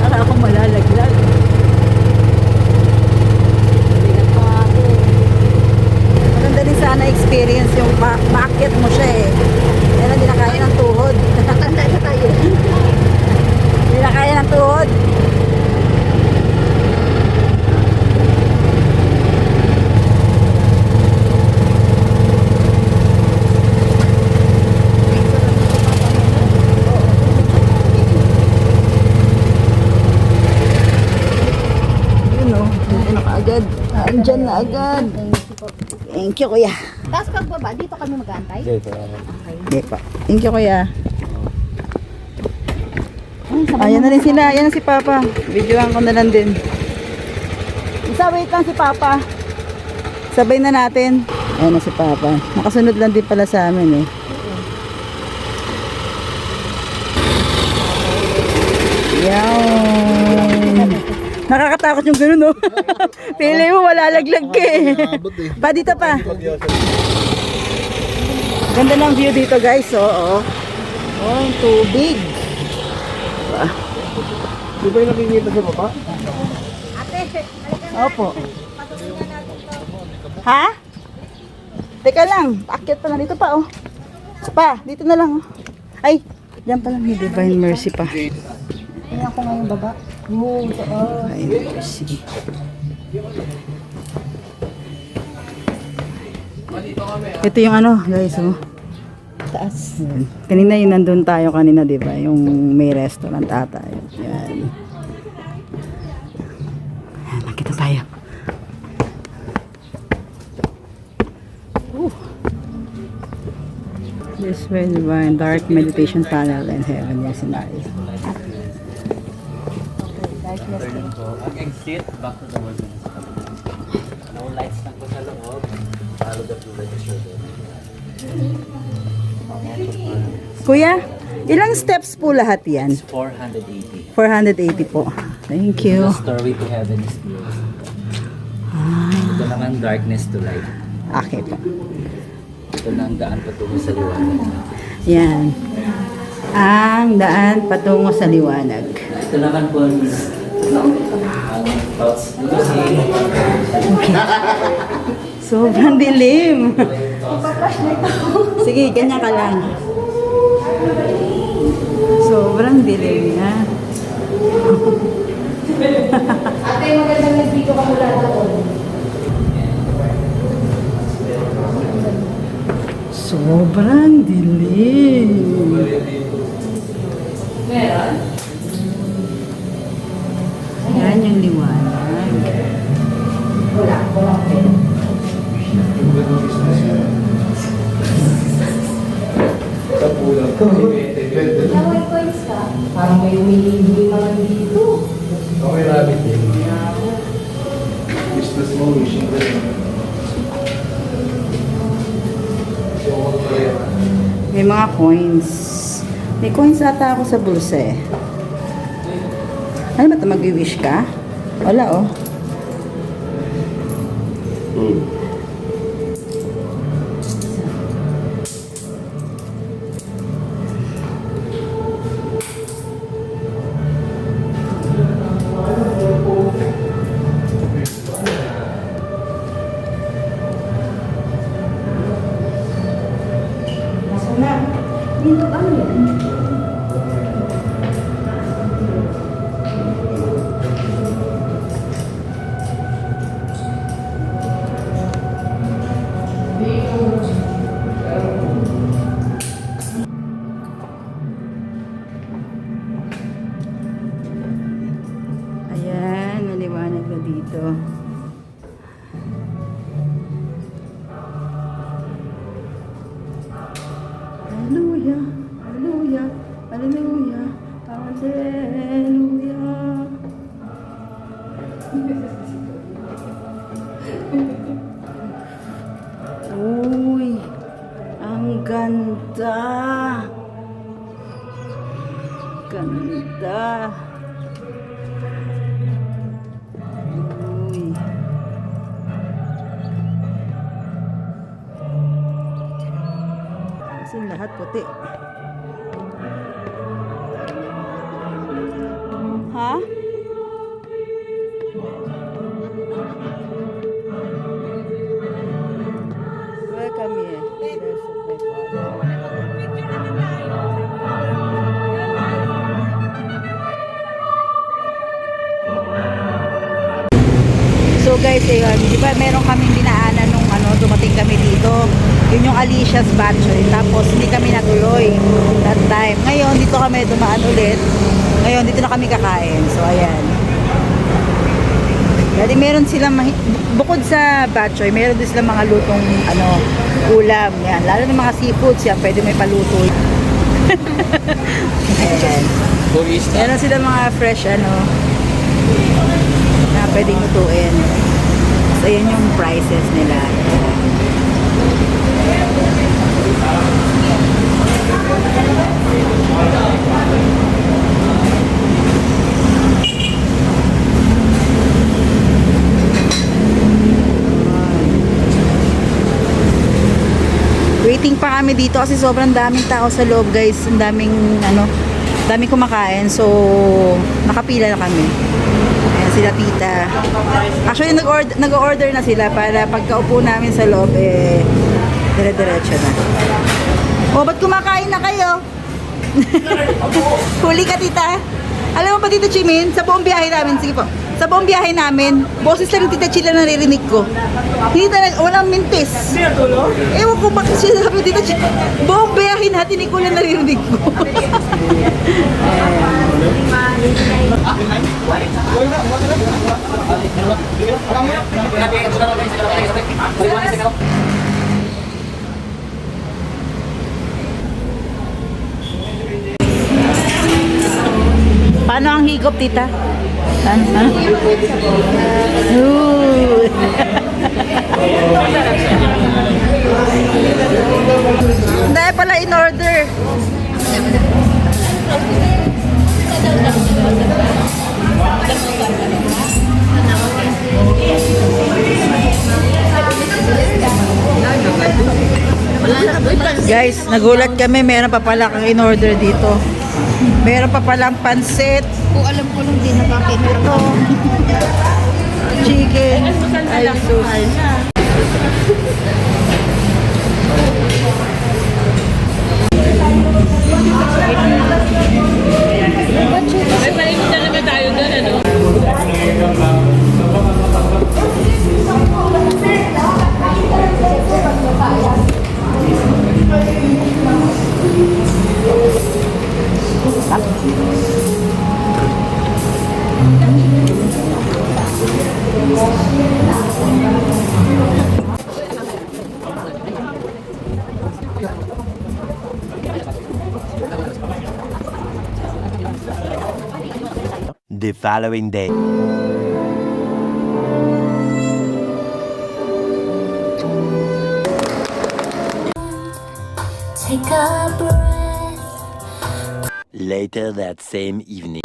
[SPEAKER 7] Akala ko malalaglag. Maganda din sana experience yung paakyat mo siya eh. Pero hindi na kaya ng tuhod.
[SPEAKER 9] Tatanda na tayo.
[SPEAKER 7] Nandyan na agad. Thank you, kuya.
[SPEAKER 9] Tapos pagbaba, dito kami mag-aantay.
[SPEAKER 7] Okay pa. Thank you, kuya. Ayan na rin sila. Ayan na si Papa. Videoan ko na lang din. Isa, wait lang si Papa. Sabay na natin. Ayan na si Papa. Nakasunod lang din pala sa amin eh. Yan. Nakakatakot yung gano'n, no? Pili mo, wala laglag ka eh. Pa, dito pa. Ganda ng view dito, guys. Oo. Oh, yung tubig. Diba?
[SPEAKER 6] Di ba yung nakikita sa baba?
[SPEAKER 7] Opo. Ha? Teka lang. Paakyat pa lang. Dito pa, oh. Pa, dito na lang, oh. Ay, diyan pa lang. May Divine Mercy pa. Kaya ako ngayong baba. Divine Mercy. Ito yung ano, guys, oh. Taas. Yan. Kanina yung nandun tayo kanina, di ba? Yung may restaurant ata. Yan. Yan, nakita tayo. This way, di ba? Dark meditation panel and heaven yung scenario.
[SPEAKER 3] Ang exit, back to the wilderness. No lights lang po sa loob. Follow the blue register doon.
[SPEAKER 7] Kuya, ilang steps po lahat yan?
[SPEAKER 3] 480.
[SPEAKER 7] 480 po. Thank you.
[SPEAKER 3] The story to heaven is here. Ito naman darkness to light.
[SPEAKER 7] Okay po.
[SPEAKER 3] Ito na ang daan patungo sa liwanag.
[SPEAKER 7] Yan. Ang daan patungo sa liwanag.
[SPEAKER 3] Ito naman po ang thoughts.
[SPEAKER 7] Sobrang dilim. Sige, ganyan ka lang. Sobrang dilim na.
[SPEAKER 9] Ate, magandang nag-video ka mula doon.
[SPEAKER 7] Sobrang dilim.
[SPEAKER 9] Meron?
[SPEAKER 7] Yan yung liwanag.
[SPEAKER 9] Wala. Naway coins ka? Parang may umihindi naman dito.
[SPEAKER 6] Okay, rabbit eh. Business mo, wishing ko yun.
[SPEAKER 7] May mga coins. May coins ata ako sa bulsa eh. Ano ba ito? Mag-wish ka? Wala oh.
[SPEAKER 9] Dito ba yan?
[SPEAKER 7] Ayan, maliwanag na dito. Hallelujah, hallelujah, hallelujah, hallelujah. Uy, ang ganda. Ganda. Uy. Kasi lahat puti. Ha? Welcome here. So guys, ayun, di ba meron kaming dinaanan nung dumating kami dito. Yun yung Alicia's Battery. Tapos hindi kami natuloy that time. Ngayon, dito kami dumaan ulit. Ngayon, dito na kami kakain. So, ayan. Kasi meron silang, bukod sa batchoy, meron din silang mga lutong ulam. Yan. Lalo ng mga seafoods yan, pwede may paluto. Ayan. Meron silang mga fresh na pwedeng lutuin. So, yan yung prices nila. Waiting pa kami dito kasi sobrang daming tao sa loob, guys. Ang daming kumakain. So, nakapila na kami. Ayan sila tita. Actually, nag-order na sila para pagkaupo namin sa loob, dire-diretso na. O, ba't kumakain na kayo? Huli ka, tita. Alam mo ba, Tita Chimin, sa buong biyahe namin, sige po, sa buong biyahe namin, boses lang ng Tita Chila naririnig ko. Hindi talaga, walang mintis. Ewan ko bakit siya sabi, Tita Chila, buong biyahe natin, hindi ko lang naririnig ko. Paano ang higop, tita? Ano? Hindi pala in order. Guys, nagulat kami, meron pa pala kang in order dito. Meron pa palang pansit.
[SPEAKER 9] Kung alam ko lang din na bakit ito.
[SPEAKER 7] Chicken. Ay, sus.
[SPEAKER 9] May palimit talaga tayo doon, ano?
[SPEAKER 10] The following day.
[SPEAKER 11] Take a breath.
[SPEAKER 10] Later that same evening.